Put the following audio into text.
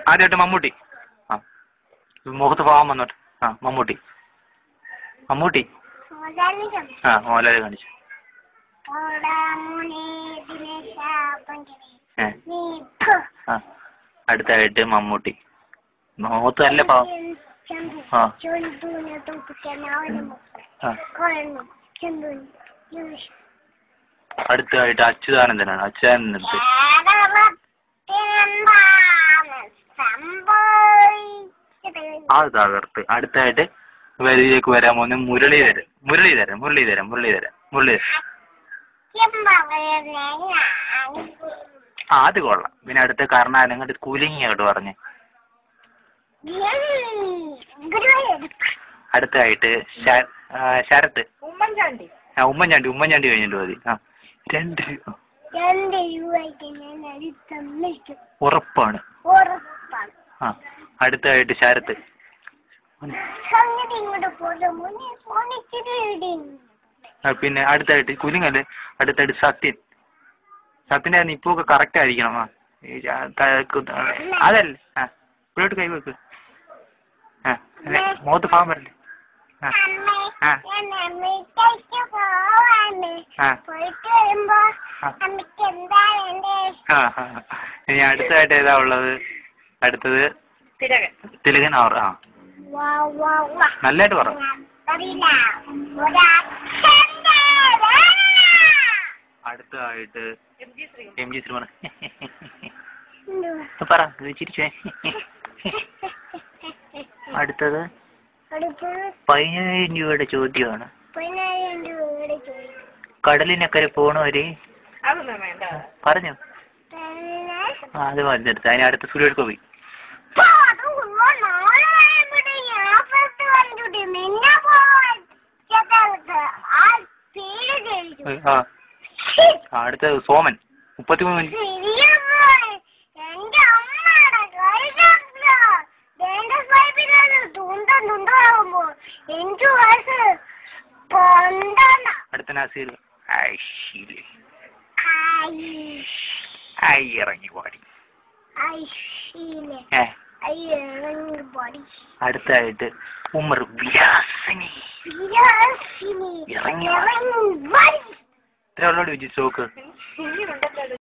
ആദ്യമായിട്ട് മമ്മൂട്ടി. ആ മുഖത്ത് പാവം വന്നോട്ട്. ആ മമ്മൂട്ടി. മമ്മൂട്ടി. ആ മോഹൻലാൽ കാണിച്ചു. ആ അടുത്തായിട്ട് മമ്മൂട്ടി. മുഖത്ത് നല്ല പാവം. ആ അടുത്തായിട്ട് അച്യുതാനന്ദനാണ്. അച്യുതാനന്ദൻ അത് തകർത്ത്. അടുത്തായിട്ട് വരിയിലേക്ക് വരാൻ പോകുന്ന മുരളീധരൻ. മുരളീധരൻ മുരളീധരൻ മുരളീധരൻ മുരളീധരൻ. ആ അത് കൊള്ളാം. പിന്നെ അടുത്ത കർണാടക അങ്ങോട്ട് കുലുങ്ങി അങ്ങോട്ട് പറഞ്ഞ്. അടുത്തായിട്ട് ശരത്ത്. ഉമ്മൻചാണ്ടി. ഉമ്മൻചാണ്ടി കഴിഞ്ഞിട്ട് മതി. ആ 2 ഉറപ്പാണ്. ആ അടുത്തായിട്ട് ശരത്ത്. പിന്നെ അടുത്തായിട്ട് കുലുങ്ങല്ലേ. അടുത്തായിട്ട് സത്യൻ. സത്യൻ്റെ നിപ്പൊക്കെ കറക്റ്റ് ആയിരിക്കണം. ആ അതല്ലേ. ആ ഇപ്പോഴോട്ട് കൈവെക്ക്. ആ മുഖത്ത് പാവം വരല്ലേ. ആ ആ ഇനി അടുത്തായിട്ട് ഏതാ ഉള്ളത്? അടുത്തത് തിലകൻ. ആ നല്ലതായിട്ട് പറ. അടുത്തതായിട്ട് എം ജി ശ്രീകുമാർ. പറ ചിരിച്ചേ. അടുത്തത് 10,000 രൂപയുടെ ചോദ്യമാണ്. കടലിനക്കരെ പോണവര് പറഞ്ഞു. അത് വന്നെടുത്ത്. അതിന് അടുത്ത സുരേഷ് ഗോപി. അടുത്ത സോമൻ 33 മിനിറ്റ്. അടുത്ത നസീർ. ഇറങ്ങി പാടി. അടുത്തായിട്ട് ഉമർ വിലാസിനി. ഇറങ്ങി ഇത്ര ഉള്ളോട് വിജി സ്റ്റോക്ക്.